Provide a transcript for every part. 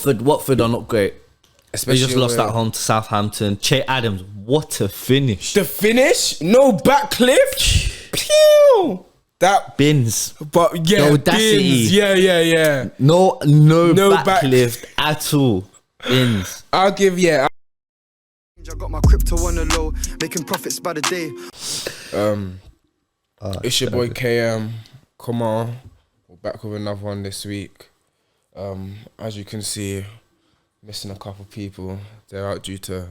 Watford are not great. Especially They just lost at home to Southampton. Che Adams, what a finish. The finish? No backlift? Pew! That Bins. But yeah, the audacity. Bins. Yeah. No backlift at all. Bins. I'll give, I got my crypto on the low, making profits by the day. It's your boy KM. Come on. We're back with another one this week. As you can see, missing a couple people. They're out due to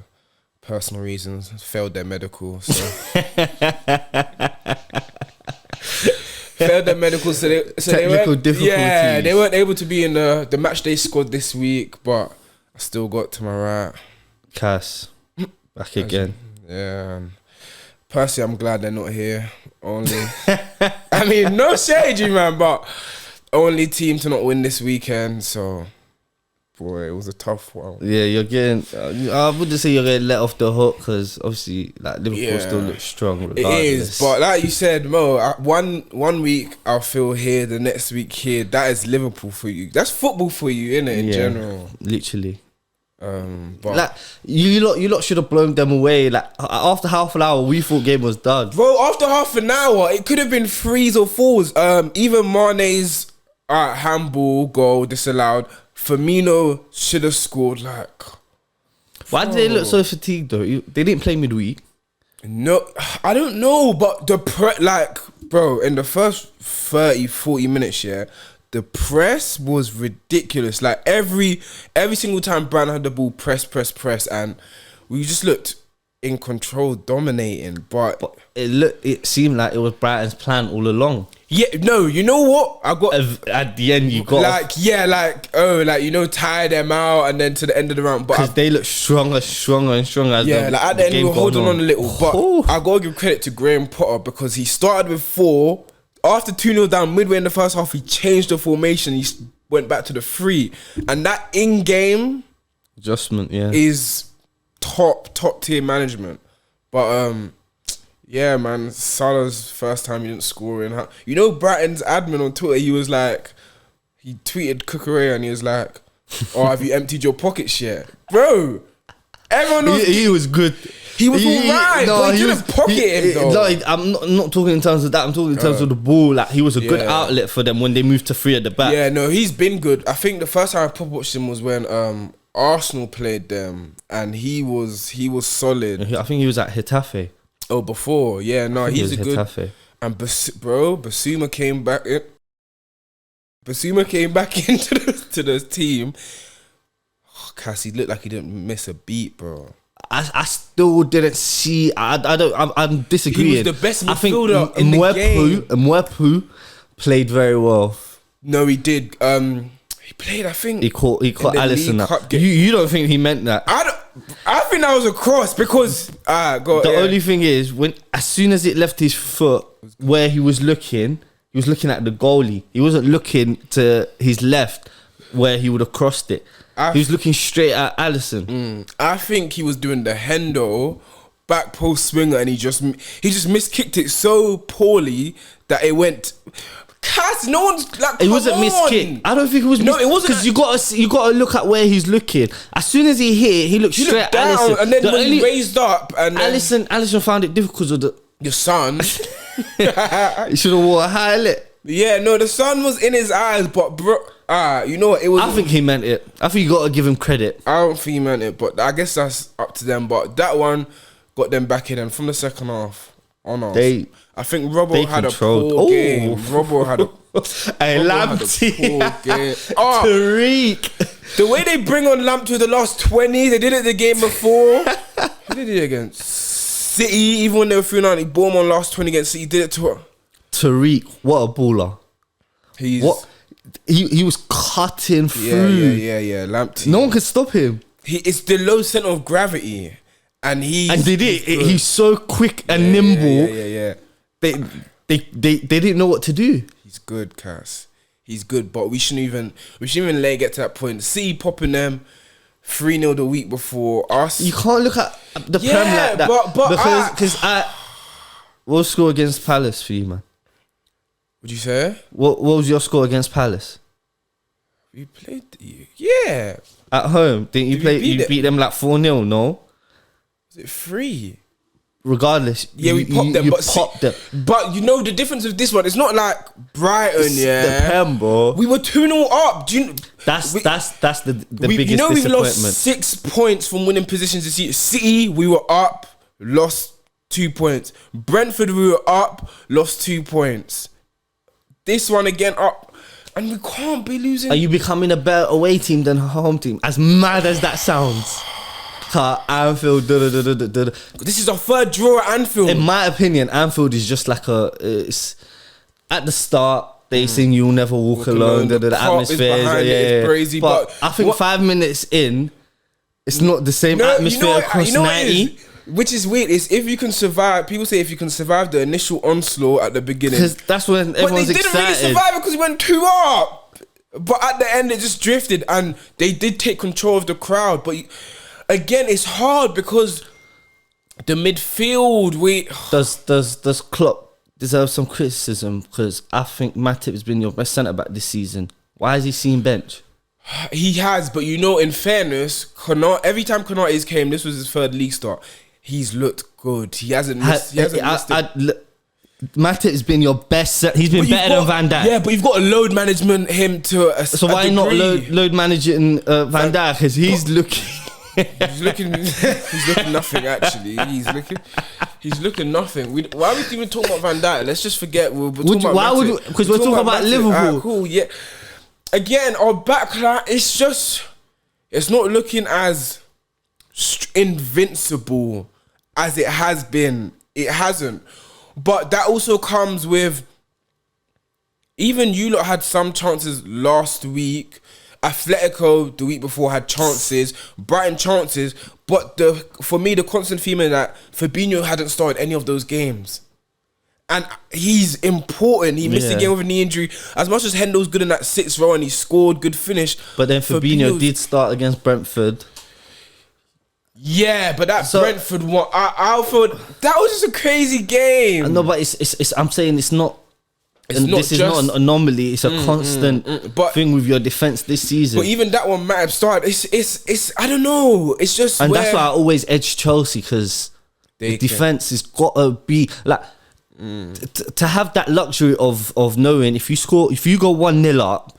personal reasons, failed their medical. So failed their medical, so technical difficulties. Yeah, they weren't able to be in the match day squad this week, but I still got to my right. Cass, back again. Yeah. Percy, I'm glad they're not here. Only, I mean, no shade, you man, but only team to not win this weekend. So, boy, it was a tough one. Yeah, you're getting. I wouldn't say you're getting let off the hook because obviously, like Liverpool still looks strong. Regardless. It is, but like you said, Mo, one week I'll feel here, the next week here. That is Liverpool for you. That's football for you, innit? In general, literally. But like you lot should have blown them away. Like after half an hour, we thought game was done. Bro, after half an hour, it could have been 3s or 4s. Even Mane's handball goal disallowed. Firmino should have scored. Like, why did they look so fatigued though? They didn't play midweek. No, I don't know, but bro, in the first 30-40 minutes, the press was ridiculous. Like every single time Brighton had the ball, press, and we just looked in control, dominating. But it seemed like it was Brighton's plan all along. Yeah, no, you know what? I got at the end. You got tire them out, and then to the end of the round. But because they look stronger and stronger. As at the end we were holding on a little. But I gotta give credit to Graham Potter because he started with 4. After 2-0 down, midway in the first half, he changed the formation. He went back to the 3. And that in-game adjustment, is top tier management. But, yeah, man, Salah's first time he didn't score. You know Brighton's admin on Twitter, he tweeted Cucurella and he was like, oh, have you emptied your pockets yet? Bro, everyone knows he was good. He was alright, but he didn't pocket him though. No, I'm not talking in terms of that. I'm talking in terms of the ball. Like he was a good outlet for them when they moved to 3 at the back. Yeah, no, he's been good. I think the first time I pop watched him was when Arsenal played them, and he was solid. I think he was at Getafe. Oh, before, yeah, no, he's a good. Getafe. And Basuma came back. Basuma came back into the team. Oh, Cassie looked like he didn't miss a beat, bro. I still didn't see. I'm disagreeing. He was the best midfielder in the game. Mwepu played very well. No, he did. He played. I think he caught Alisson. You don't think he meant that? I think that was a cross because the only thing is as soon as it left his foot where he was looking at the goalie. He wasn't looking to his left where he would have crossed it. He was looking straight at Alisson. I think he was doing the Hendo back post swinger, and he just miskicked it so poorly that it went. Cass, no one's like. It wasn't miskick. I don't think it was. No, it wasn't because you got to look at where he's looking. As soon as he hit, he looked straight at Alisson, and then when he raised up, and Alisson found it difficult with the sun. He should have wore a highlight. Yeah, no, the sun was in his eyes, but bro. You know what? It was. I think he meant it. I think you got to give him credit. I don't think he meant it, but I guess that's up to them. But that one got them back in, and from the second half on us, I think Robbo had controlled. A poor game. Robbo had a Lamptey game. Tariq. The way they bring on Lamptey the last 20, they did it the game before. Who did it against? City. Even when they were 3-9, he bought him on last 20 against City. He did it to her. Tariq, what a baller! He was cutting through. Yeah. Lamptey. No one could stop him. It's the low center of gravity, and he's so quick and nimble. Yeah. They didn't know what to do. He's good, Cass. He's good, but we shouldn't even let it get to that point. City popping them 3-0 the week before us. You can't look at the Prem like that because what score against Palace for you, man? What'd you say? What was your score against Palace? We played you. Yeah. At home, didn't you Did we play? beat You them? beat them like 4-0, no? Was it 3? Regardless, Yeah, we popped them. You But popped them. But you know the difference with this one. It's not like Brighton. It's Yeah, the Prem, bro. we were 2-0 up. Do you? That's the biggest You know we've disappointment. lost 6 points from winning positions this year. City, we were up, lost 2 points. Brentford, we were up, lost 2 points. This one again up, and we can't be losing. Are you becoming a better away team than a home team? As mad as that sounds. Anfield. This is our 3rd draw at Anfield. In my opinion, Anfield is just like it's at the start. They sing "You'll Never Walk Alone." The cop is atmosphere, behind it, it's crazy, but I think 5 minutes in, it's not the same atmosphere across 90. Which is weird. Is if you can survive. People say if you can survive the initial onslaught at the beginning, Because that's when everyone's but they didn't excited. really survive it because we went 2 up. But at the end, it just drifted, and they did take control of the crowd. But again, it's hard because the midfield. Does Klopp deserve some criticism? Because I think Matip has been your best centre back this season. Why is he seen bench? He has, but you know, in fairness, every time Konate's came, this was his 3rd league start. He's looked good. He hasn't missed. Matip has been your best. He's been better than Van Dijk. Yeah, but you've got to load management him to a So why not load managing Van Dijk? Because he's looking. He's looking nothing. Actually, he's looking nothing. Why are we even talking about Van Dijk? Let's just forget. Because we're talking about Liverpool. Alright, cool. Yeah. Again, our backline. It's not looking as invincible as it has been. It hasn't. But that also comes with, even you lot had some chances last week. Atletico the week before had chances. Brighton chances. But for me, the constant theme is that Fabinho hadn't started any of those games. And he's important. He missed a game with a knee injury. As much as Hendo's good in that 6th row and he scored, good finish. But then Fabinho did start against Brentford. Yeah, but Brentford one, I thought that was just a crazy game. No, but it's I'm saying it's not. This is not an anomaly. It's a constant thing with your defense this season. But even that one might have started. It's I don't know. It's just, and that's why I always edge Chelsea, because the defense has got to be like to have that luxury of knowing if you go 1-0 up.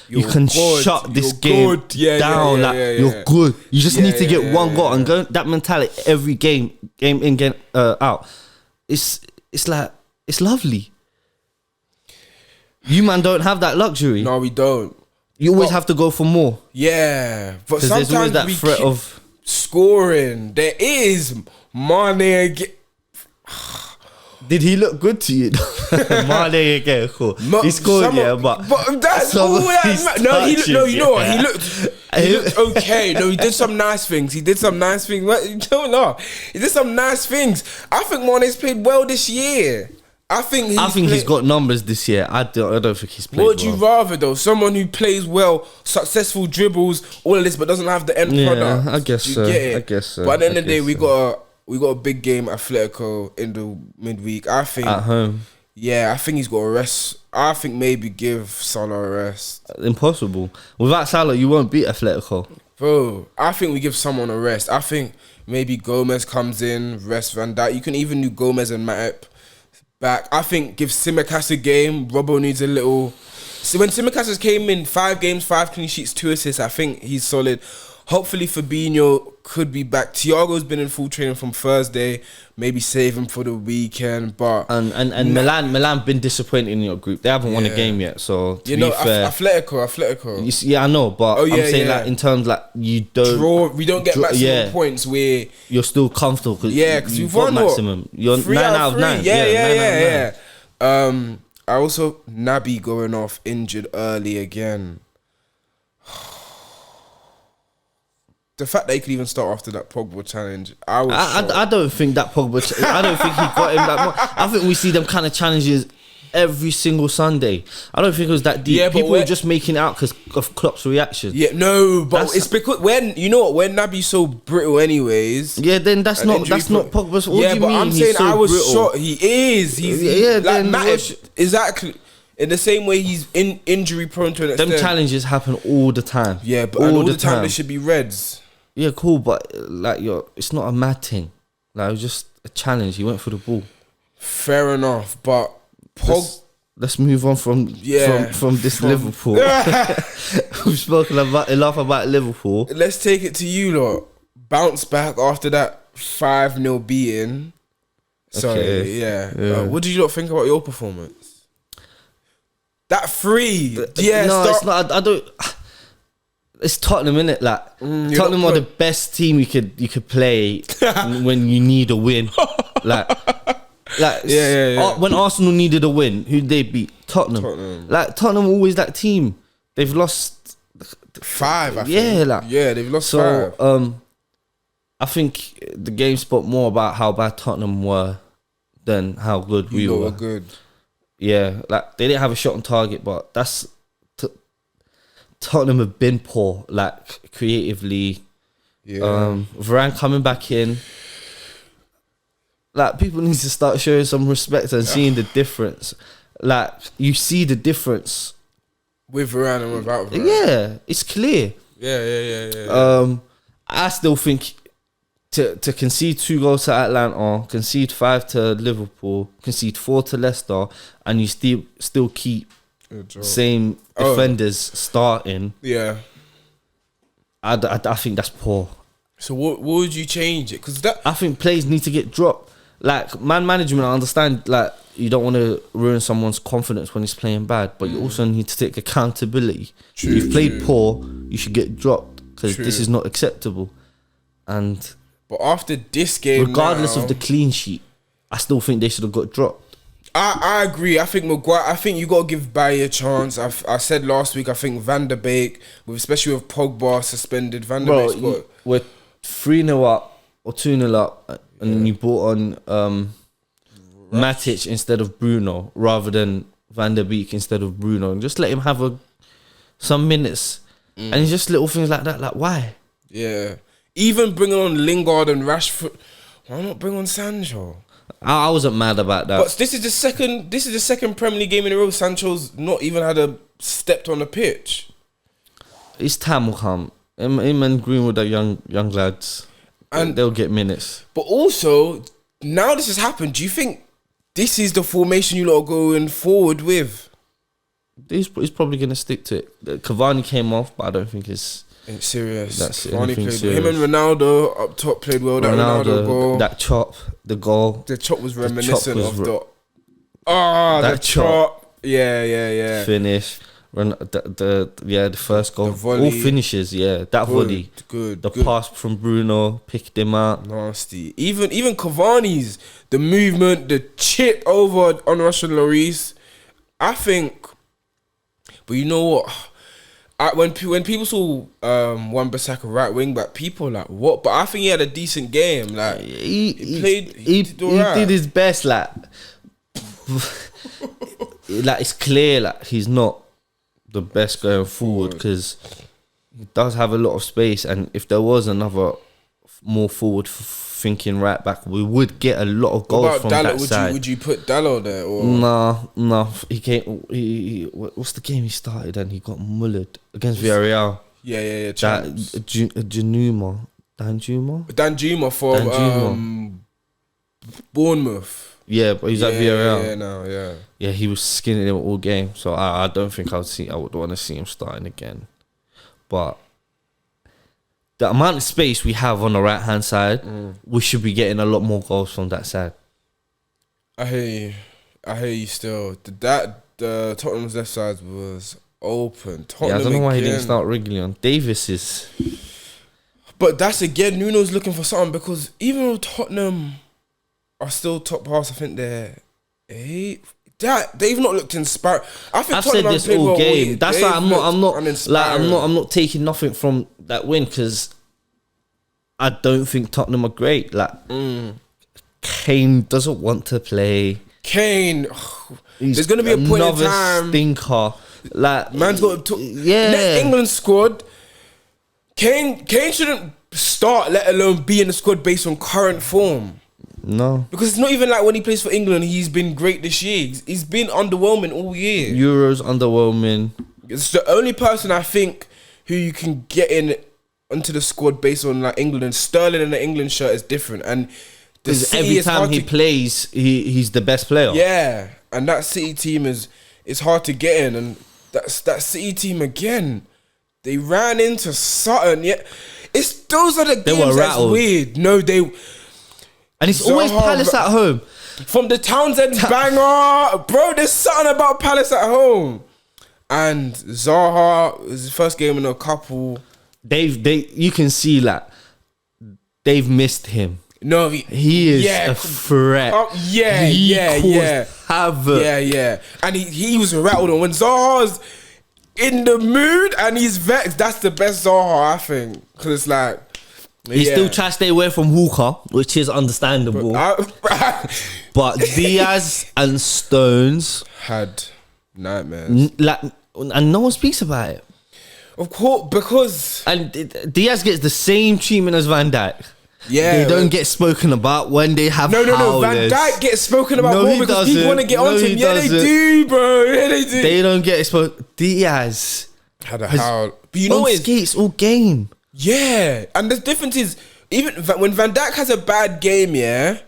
You can shut this game down. You're good. You just need to get one goal and go. That mentality every game in, game out. It's like it's lovely. You man don't have that luxury. No, we don't. You always have to go for more. Yeah, but sometimes there's always that we threat of scoring. There is Mane again. Did he look good to you? Mane again, cool. He scored, but that's all that. No, you know what? He looked okay. No, he did some nice things. You don't know. He did some nice things. I think Mane's played well this year. I think he's got numbers this year. I don't think he's played well. What would you rather though? Someone who plays well, successful dribbles, all of this, but doesn't have the end product. I guess so. Get it? I guess so. But at the end of the day, we got a big game at Atletico in the midweek. I think at home. Yeah, I think he's got a rest. I think maybe give Salah a rest. Impossible. Without Salah, you won't beat Atletico. Bro, I think we give someone a rest. I think maybe Gomez comes in, rest Van Dijk. You can even do Gomez and Matip back. I think give Tsimikas a game. Robbo needs a little. So when Tsimikas came in, 5 games, 5 clean sheets, 2 assists, I think he's solid. Hopefully Fabinho could be back. Thiago's been in full training from Thursday. Maybe save him for the weekend. But and Milan been disappointed in your group. They haven't won a game yet. So to be fair, Atletico. Yeah, I know, but I'm saying like in terms like you don't draw. We don't get maximum points where you're still comfortable. Because you've got maximum. You're 9 out of 9. Yeah. I also Naby going off injured early again. The fact that he could even start after that Pogba challenge, I don't think that Pogba. I don't think he got him that much. I think we see them kind of challenges every single Sunday. I don't think it was that deep. Yeah, people were just making it out because of Klopp's reaction. Yeah, no, but it's because when Naby's so brittle, anyways. Yeah, then that's not Pogba's. What do you mean? I'm saying I was shocked. He is. He's like Matip. Exactly. In the same way he's injury prone to an extent. Them challenges happen all the time. Yeah, but all the time they should be reds. Yeah, cool, but like it's not a mad thing. Like it was just a challenge. He went for the ball. Fair enough, but let's move on from this Liverpool. We've spoken enough about Liverpool. Let's take it to you lot. Bounce back after that 5-0 beating. Sorry, okay. What did you lot think about your performance? That 3. It's not. I don't. It's Tottenham, innit? Like Tottenham are the best team you could play when you need a win. When Arsenal needed a win, who'd they beat? Tottenham. Like Tottenham always that team. They've lost 5. I think. They've lost 5. I think the game spoke more about how bad Tottenham were than how good we were. Good. Yeah, like they didn't have a shot on target, but that's Tottenham have been poor, like creatively. Yeah. Varane coming back in. Like people need to start showing some respect and seeing the difference. Like you see the difference with Varane and without Varane. Yeah, it's clear. Yeah. I still think to concede 2 goals to Atlanta, concede 5 to Liverpool, concede 4 to Leicester, and you still keep same defenders starting. Yeah, I think that's poor. So what would you change it? Because I think players need to get dropped. Like man management, I understand. Like you don't want to ruin someone's confidence when he's playing bad, but you also need to take accountability. You've played poor, you should get dropped because this is not acceptable. But after this game, regardless of the clean sheet, I still think they should have got dropped. I agree. I think Maguire. I think you got to give Bailly a chance. I said last week. I think Van der Beek, especially with Pogba suspended, Van der Beek's got. We're 3-0 up or 2-0 up, and then you brought on Matic instead of Bruno, rather than Van der Beek instead of Bruno, and just let him have some minutes. And it's just little things like that. Like why? Yeah. Even bringing on Lingard and Rashford, why not bring on Sancho? I wasn't mad about that. But this is the second Premier League game in a row Sancho's not even had stepped on the pitch. His time will come. Him and Greenwood are young lads, and they'll get minutes. But also, now this has happened, do you think this is the formation you lot are going forward with? He's probably going to stick to it. Cavani came off, but I don't think it's serious. That's Cavani played serious. Him and Ronaldo up top played well. That Ronaldo goal, that chop, the goal. The chop was reminiscent of the chop. Yeah. Finish. The first goal. The volley. All finishes. That volley. Good. The pass from Bruno picked him out. Nasty. Even Cavani's the movement, the chip over on Russian Lloris. I think. But you know what? When people saw Wan-Bissaka right wing back, people were like, what? But I think he had a decent game. Like he did his best. Like it's clear. Like he's not the best going forward because he does have a lot of space. And if there was another more forward thinking right back, we would get a lot of goals from that side. Would you put Dalot there? Or? No. He came. What's the game he started and he got mullered against Villarreal? Yeah. Danjuma from Bournemouth. Yeah, but he's at Villarreal. Yeah. Yeah, he was skinning him all game. So I don't think I would want to see him starting again. But the amount of space we have on the right hand side, we should be getting a lot more goals from that side. I hear you still. The Tottenham's left side was open. Tottenham I don't know why he didn't start Reguilon. Davis is. But that's again, Nuno's looking for something because even though Tottenham are still top half, I think they've not looked inspired. I think I've said this all game. That's why I'm not taking nothing from that win because I don't think Tottenham are great. Like Kane doesn't want to play. There's gonna be a point in time. Stinker. Like man's got to next England squad. Kane shouldn't start, let alone be in the squad based on current form. No. Because it's not even like when he plays for England, he's been great this year. He's been underwhelming all year. Euros underwhelming. It's the only person I think who you can get in onto the squad based on like England. Sterling in the England shirt is different, and every time he plays, he's the best player. Yeah, and that City team is hard to get in, and that City team again, they ran into Sutton. Yeah, those are the games that's weird. No, and it's always Palace at home. From the Townsend banger, bro. There's something about Palace at home. And Zaha was his first game in a couple. You can see that they've missed him. No, he is a threat. Havoc. Yeah. And he was rattled on when Zaha's in the mood and he's vexed. That's the best Zaha, I think, because it's like he still tries to stay away from Walker, which is understandable. But Diaz and Stones had nightmares. And no one speaks about it. Of course, because Diaz gets the same treatment as Van Dijk. Yeah, they don't get spoken about when they have No. Van Dijk gets spoken about more because people want to get onto him. Yeah, they do, bro. Yeah, they do. They don't get spoken. Diaz had a howl. But you know what? Skates all game. Yeah, and the difference is even when Van Dijk has a bad game, yeah.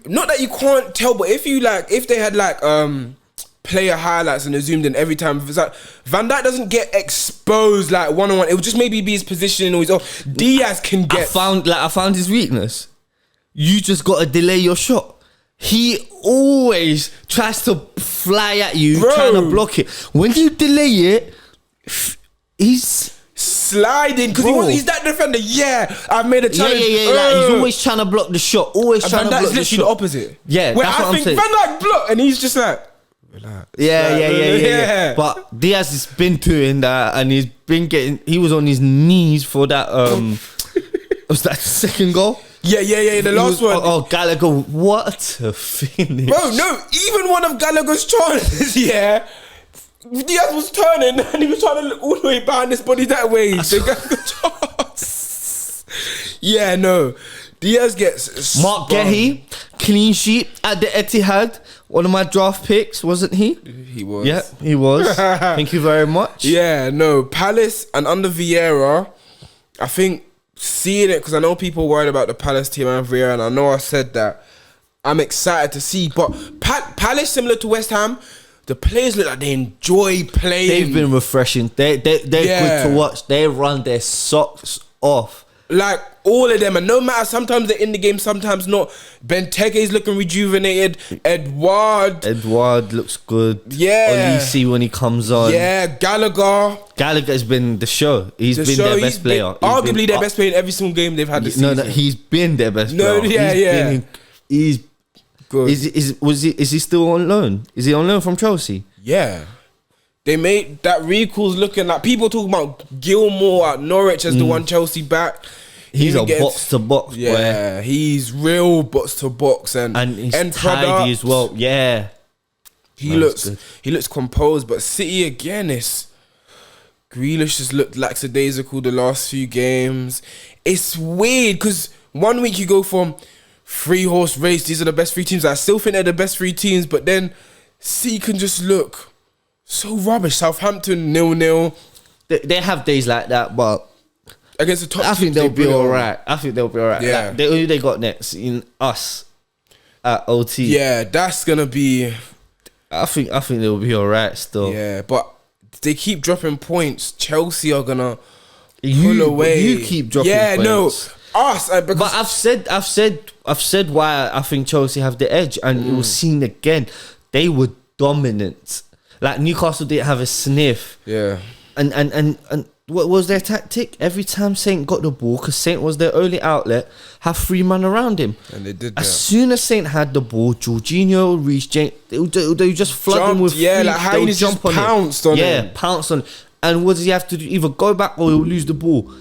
Not that you can't tell, but if they had player highlights and they zoomed in every time, it's like Van Dijk doesn't get exposed like one-on-one. It would just maybe be his positioning or his off. Diaz can get. I found his weakness. You just got to delay your shot. He always tries to fly at you, trying to block it. When you delay it, he's sliding because he's that defender. Yeah, I've made a challenge. Yeah. He's always trying to block the shot. Always trying to block the shot. Van Dijk's literally the opposite. Yeah, where that's what I'm saying. Van Dijk block and he's just like, relax. Yeah. But Diaz has been doing that, and he's been getting. He was on his knees for that. Was that second goal? Yeah. The last one. Oh, Gallagher, what a finish! Bro, no, even one of Gallagher's chances, yeah. Diaz was turning and he was trying to look all the way behind his body that way. Yeah, no. Diaz gets Mark Gehi, clean sheet at the Etihad. One of my draft picks, wasn't he? He was. Yeah, he was. Thank you very much. Yeah, no. Palace and under Vieira, I think seeing it, because I know people worried about the Palace team and Vieira, and I know I said that. I'm excited to see. But Palace, similar to West Ham, the players look like they enjoy playing. They've been refreshing. They're good to watch. They run their socks off. Like all of them, and no matter, sometimes they're in the game, sometimes not. Benteke's looking rejuvenated. Edouard looks good. Yeah. Olise when he comes on. Yeah, Gallagher's been the show. He's been their best player. Arguably their best player in every single game they've had this season. No, he's been their best player. He's good. Is he still on loan? Is he on loan from Chelsea? Yeah. They made that recall's looking like people talking about Gilmore at Norwich as the one Chelsea back. He's a box to box. Yeah, he's real box to box and he's tidy as well. Yeah, he looks composed. But City again, Grealish has looked lackadaisical the last few games. It's weird because 1 week you go from 3-horse race. These are the best 3 teams. I still think they're the best 3 teams, but then City can just look so rubbish. Southampton 0-0. They have days like that, but against the top I think they'll be alright. Yeah. Who they got next? In us at OT. Yeah, that's gonna be. I think they'll be alright still. Yeah, but they keep dropping points. Chelsea are gonna pull away. You keep dropping points. Yeah, no. Us, but I've said why I think Chelsea have the edge, and it was seen again. They were dominant. Like Newcastle didn't have a sniff. Yeah. And what was their tactic? Every time Saint got the ball, because Saint was their only outlet, have 3 men around him. And they did that. As soon as Saint had the ball, Jorginho, Reece James, they just flood him with free. Like how he just pounced on him. Yeah, pounced on him. And what does he have to do? Either go back or he'll lose the ball.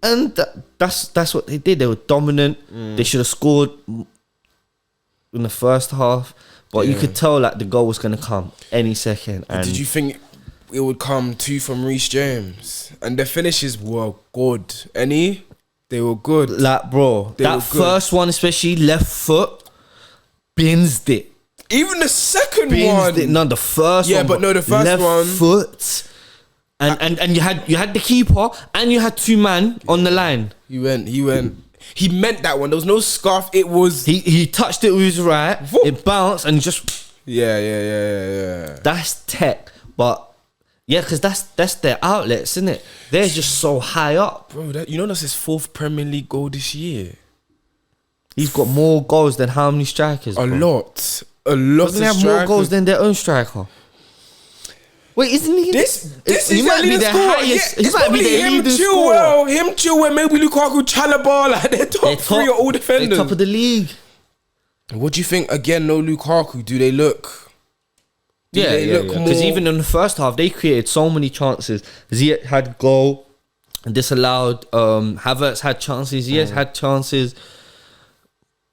And that's what they did. They were dominant. They should have scored in the first half. But you could tell like the goal was going to come any second. And did you think it would come 2 from Reece James? And the finishes were good. Any? They were good. Like, bro, They that were good. first one, especially left foot, binsed it. Even the second Binsed one. it. No, the first one. Yeah, but no, the first left one- foot. And you had the keeper and you had 2 man on the line. He went. He meant that one. There was no scarf. It was. He touched it with his right. Whoop. It bounced and just. Yeah. That's tech, but yeah, because that's their outlets, isn't it? They're just so high up. Bro, that's his 4th Premier League goal this year. He's got more goals than how many strikers? A bro? lot. Doesn't he have more goals than their own striker? Wait, isn't he? This he is might be the highest. He might be the leading scorer. Him, Chilwell, maybe Lukaku, Chalobah, like they're top 3 are all defenders. They're top of the league. What do you think? Again, no Lukaku. Do they look? Yeah. Because even in the first half, they created so many chances. Ziyech had goal, disallowed. Havertz had chances. Ziyech had chances.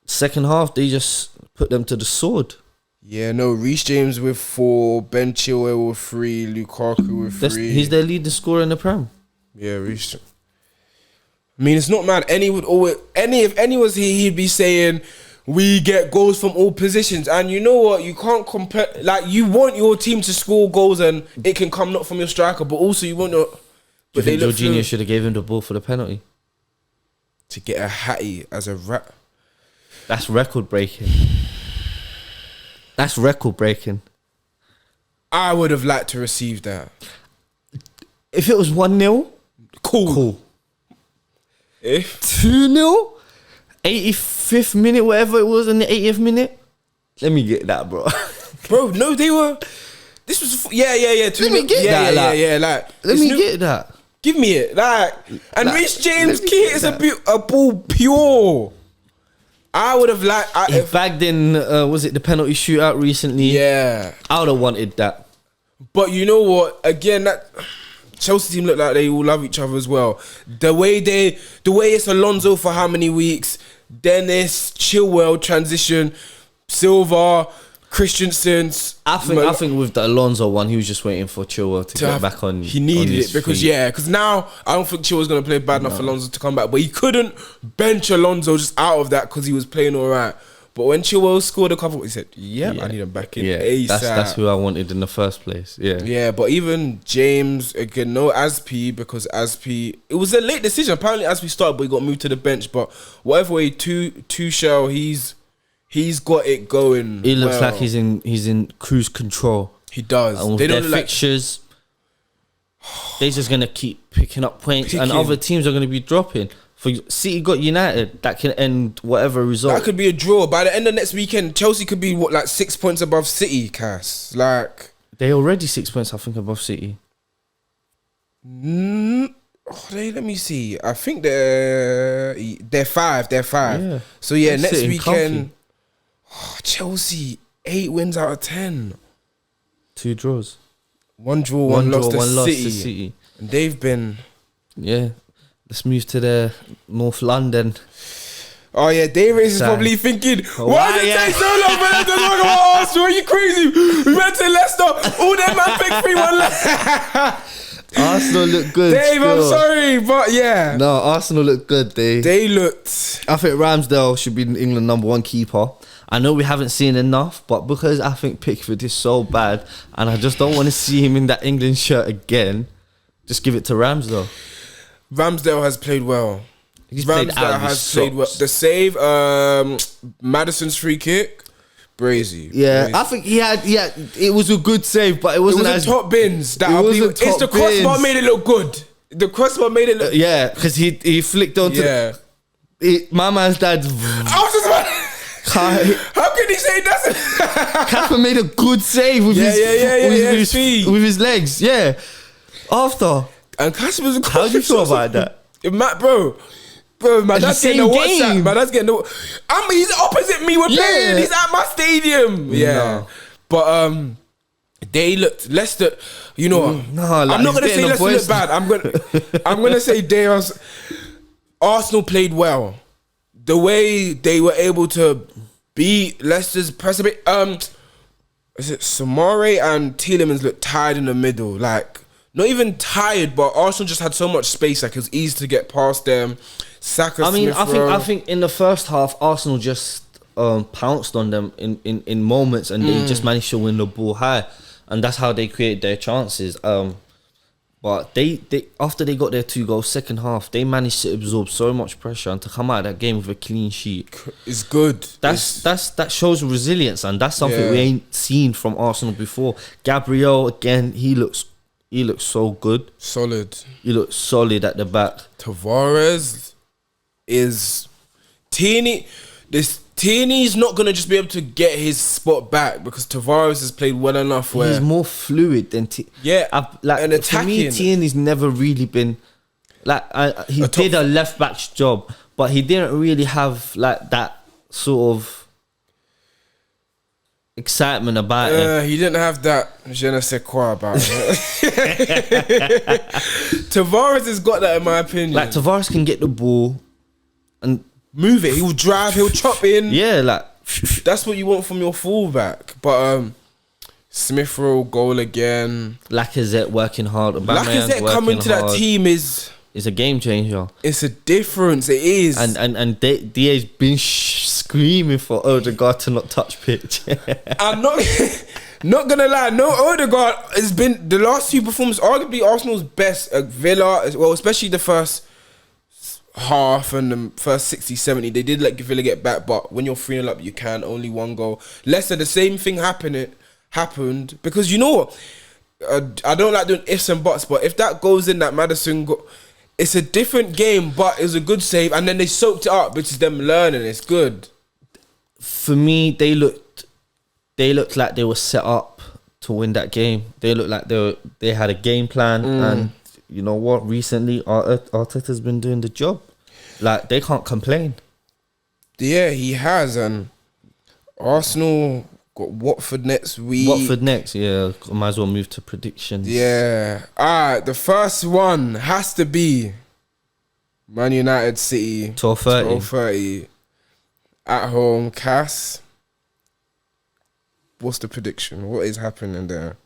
Second half, they just put them to the sword. Yeah, no. Reece James with 4, Ben Chilwell with 3, Lukaku with 3. He's their leading scorer in the Prem. Yeah, Reece. I mean, it's not mad. If any was here, he'd be saying we get goals from all positions. And you know what? You can't compare. Like, you want your team to score goals, and it can come not from your striker, but also you want your. Do you think Jorginho should have gave him the ball for the penalty? To get a hattie as a rat. That's record breaking. That's record breaking. I would have liked to receive that. If it was 1-0, Cool. If 2-0, 85th minute, whatever it was in the 80th minute, let me get that, bro. Bro, no, they were. This was yeah. Let me get that, like. Like, Let me get that. Give me it, like. And Like, Reece James' let me key get is that. a ball pure. I would have liked. He bagged in, was it the penalty shootout recently? Yeah, I would have wanted that. but you know what? Again, that Chelsea team look like they all love each other as well. The way it's Alonso for how many weeks, Dennis, Chilwell transition, Silva, Christensen's. I think with the Alonso one, he was just waiting for Chilwell to get back on. He needed on his it because feet. because now I don't think Chilwell's gonna play bad enough for Alonso to come back. But he couldn't bench Alonso just out of that because he was playing all right. But when Chilwell scored a couple, he said, I need him back in ASAP. That's who I wanted in the first place. Yeah, but even James, again, no Aspi, because Aspi, it was a late decision. Apparently Aspi started, but he got moved to the bench. But whatever way, Tuchel, he's got it going. It looks like he's in cruise control. He does. And with They their don't look fixtures, they're just gonna keep picking up points, and other teams are gonna be dropping. For City got United, that can end whatever result. That could be a draw. By the end of next weekend, Chelsea could be 6 points above City, Cass. Like, they already 6 points, I think, above City. let me see. I think they're 5. They're 5. Yeah. So yeah, They're next sitting weekend, Chelsea 8 wins out of 10. 2 draws. 1 draw, 1 loss to to City. City. And they've been. Yeah. Let's move to the North London. Oh yeah, Davis is probably thinking, why did it take so long for them to talk about Arsenal? Are you crazy? We went to Leicester. All them man picked 3-1 Leicester. Arsenal look good. Dave, still. I'm sorry, but yeah. No, Arsenal look good. They looked. I think Ramsdale should be England #1 keeper. I know we haven't seen enough, but because I think Pickford is so bad, and I just don't want to see him in that England shirt again, just give it to Ramsdale. Ramsdale has played well. Ramsdale has played well. The save, Maddison's free kick, brazy. Yeah, I think he had. It was a good save, but it wasn't as top bins. It's the crossbar made it look good. The crossbar made it look. Yeah, because he flicked onto. Yeah. My man's dad. I was just about. How can he say that? Kappa made a good save with with his legs. Yeah, after. And Casper's. How do you feel about that? Matt, bro, my dad's getting the WhatsApp. My dad's getting the. He's opposite me. We're playing. He's at my stadium. Yeah, no. But they looked Leicester. You know, I'm not gonna say Leicester looked bad. I'm gonna say Arsenal played well. The way they were able to beat Leicester's press a bit. Is it Samare and Tielemans looked tired in the middle? Like not even tired, but Arsenal just had so much space. Like it was easy to get past them. Saka, I mean, Smith Rowe. I think in the first half, Arsenal just pounced on them in moments, and they just managed to win the ball high, and that's how they created their chances. But they after they got their 2 goals, second half, they managed to absorb so much pressure and to come out of that game with a clean sheet. It's good. That shows resilience, and that's something we ain't seen from Arsenal before. Gabriel again, he looks so good, solid. He looks solid at the back. Tavares is Tierney. Tierney's not gonna just be able to get his spot back because Tavares has played well enough. Where he's more fluid than and attacking. For me, Tierney's never really been like he did a left back's job, but he didn't really have like that sort of excitement about it. He didn't have that je ne sais quoi about it. Tavares has got that, in my opinion. Like Tavares can get the ball and move it. He'll drive. He'll chop in. Yeah, like that's what you want from your fullback. But Smith Rowe goal again. Lacazette working hard. Lacazette coming to that team is a game changer. It's a difference. It is. And DA's been screaming for Odegaard to not touch pitch. I'm not gonna lie. No, Odegaard has been the last few performances arguably Arsenal's best. Villa, well, especially the first half and the first 60, 70, they did let Villa get back, but when you're 3-0 up, you can only 1 goal. Leicester, the same thing happened because you know what? I don't like doing ifs and buts, but if that goes in, that Maddison it's a different game, but it was a good save, and then they soaked it up, which is them learning. It's good. For me, they looked like they were set up to win that game. They looked like they had a game plan, and you know what? Recently, Arteta's been doing the job. Like, they can't complain. Yeah, he has. And Arsenal got Watford next week. Yeah. Might as well move to predictions. Yeah. Alright, the first one has to be Man United City. 12:30. At home. Cass, what's the prediction? What is happening there?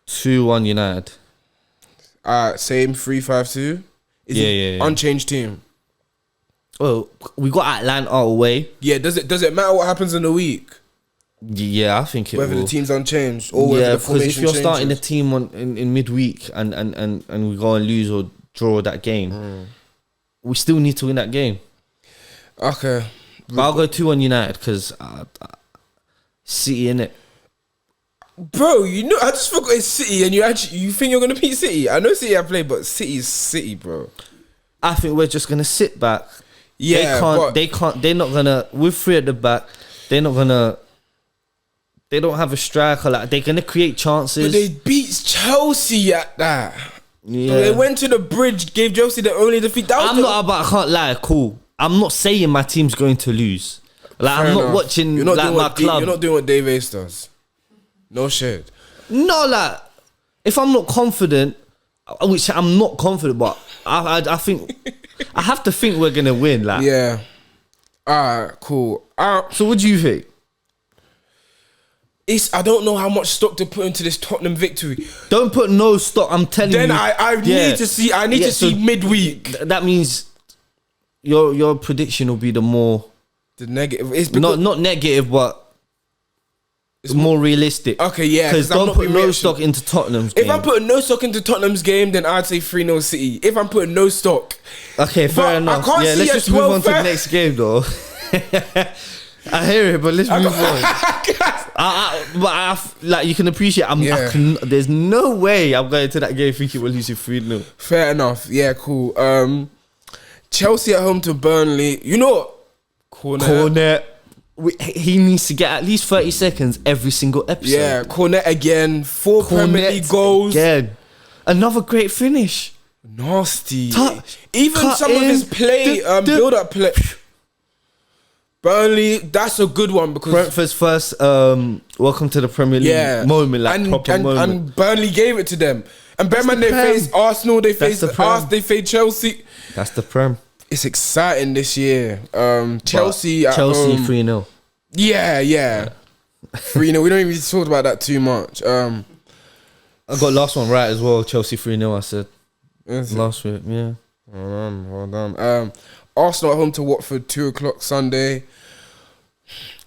2-1 United. Same 3-5-2. Yeah. Unchanged team. Well, we got Atlanta away. Yeah, does it matter what happens in the week? Yeah, I think it whether will. the team's unchanged or whether the formation because if you're changes. starting a team in midweek and we go and lose or draw that game, we still need to win that game. Okay. But I'll go 2-1 United because City in it. Bro, you know, I just forgot it's City, and you think you're gonna beat City? I know City have played, but City's City, bro. I think we're just gonna sit back. Yeah, they can't. They're not gonna. With 3 at the back, they're not gonna. They don't have a striker. Like, they're gonna create chances. But they beat Chelsea at that. Yeah, they went to the bridge, gave Chelsea the only defeat. I can't lie. Cool. I'm not saying my team's going to lose. Like, Fair I'm not enough. watching You're not like doing my what club. You're not doing what Dave Ace does. No shit. No, like, if I'm not confident, which I'm not confident, but I think I have to think we're gonna win. Like, yeah. Alright, cool. So what do you think? I don't know how much stock to put into this Tottenham victory. Don't put no stock. I'm telling you. Then I need to see. I need to see midweek. That means your prediction will be the negative. It's not negative, but it's more realistic. Okay, yeah. Because don't put no stock into Tottenham's game. If I'm putting no stock into Tottenham's game, then I'd say 3-0 City. If I'm putting no stock. Okay, fair enough. I can't see let's just move on to the next game, though. I hear it, but let's move on. Like, you can appreciate. There's no way I'm going to that game thinking we're losing 3-0. Fair enough. Yeah, cool. Chelsea at home to Burnley. You know what? Cornet. He needs to get at least 30 seconds every single episode. Yeah, Cornet again. 4 Premier League goals. Again. Another great finish. Nasty. Even some of his play, build-up play. Burnley, that's a good one because Brentford's first welcome to the Premier League moment, proper moment. And Burnley gave it to them. And Berman, they faced Arsenal, they faced they faced Chelsea. That's the Prem. It's exciting this year. Chelsea 3-0. Yeah. 3-0. We don't even talk about that too much. I got last one right as well. Chelsea 3-0. I said Is it? last week. Yeah. Hold on. Arsenal at home to Watford, 2:00 Sunday.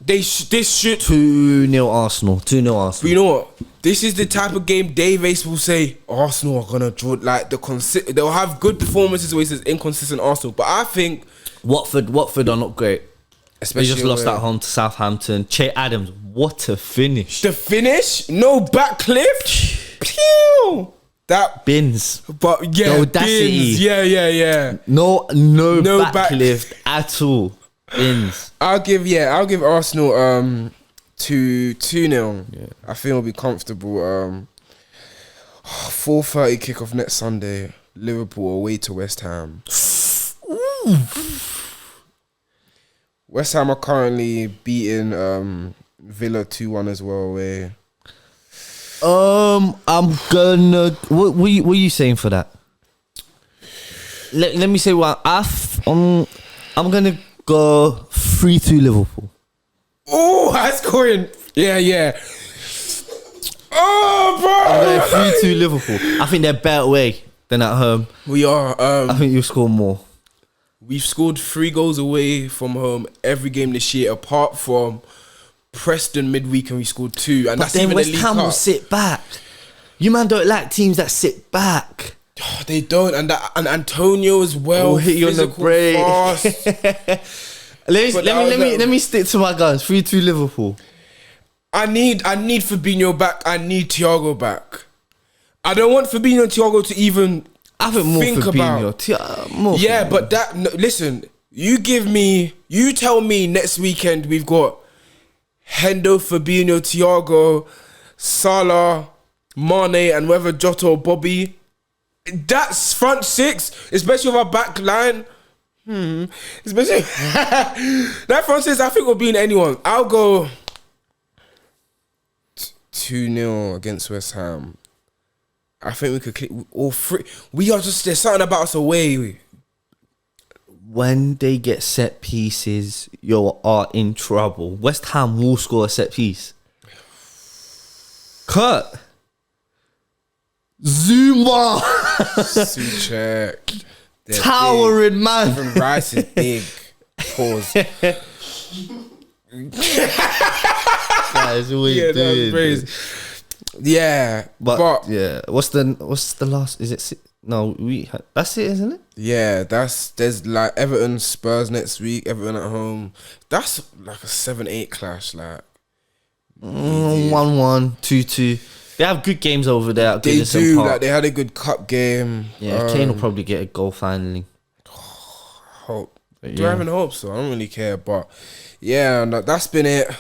This should. 2-0 Arsenal. 2-0 Arsenal. But you know what? This is the type of game Dave Ace will say Arsenal are gonna draw. Like they'll have good performances where he says inconsistent Arsenal. But I think Watford are not great. They especially just lost away. at home to Southampton. Che Adams, what a finish. The finish, no backlift. Pew! That, Bins. but yeah, The audacity. Bins. Yeah. No back- backlift at all. Bins. I'll give Arsenal 2-0. Yeah. I think it'll be comfortable. 4:30 kickoff next Sunday. Liverpool away to West Ham. West Ham are currently beating Villa 2-1 as well away. I'm gonna. What are you saying for that? Let me say what I'm gonna go 3-2 Liverpool. Oh, high scoring. Yeah. Oh, I'm bro. going 3-2 Liverpool. I think they're better away than at home. We are. I think you'll score more. We've scored 3 goals away from home every game this year, apart from Preston midweek, and we scored 2. And But that's then even West the League Ham will Cup. sit back. You man don't like teams that sit back. Oh, they don't, and Antonio as well. Will hit you on the physical, break. fast. Let me stick to my guns. 3-2 Liverpool. I need Fabinho back. I need Thiago back. I don't want Fabinho and Thiago to even. I think more Think Fabinho. about- More Yeah, Fabinho. but listen. You tell me next weekend we've got Hendo, Fabinho, Thiago, Salah, Mane, and whether Jota or Bobby. That's front 6, especially with our back line. Especially that front 6, I think will beat anyone. I'll go 2-0 against West Ham. I think we could click all 3. We are just, there's something about us away. When they get set pieces, you are in trouble. West Ham will score a set piece. Cut. Zuma. Suchek. Towering man. Even Rice is big. Pause. Guys, what Yeah, you that was doing? crazy. Yeah, But yeah, what's the last? Is it? No, that's it, isn't it? yeah, there's like Everton, Spurs next week. Everton at home. That's like a 7-8 clash. Like 1-1, 2-2. They have good games over there at they Goodison do. Park. Like they had a good cup game. Yeah, Kane will probably get a goal finally. Hope. But Do I yeah. even hope so? I don't really care. But yeah, that's been it.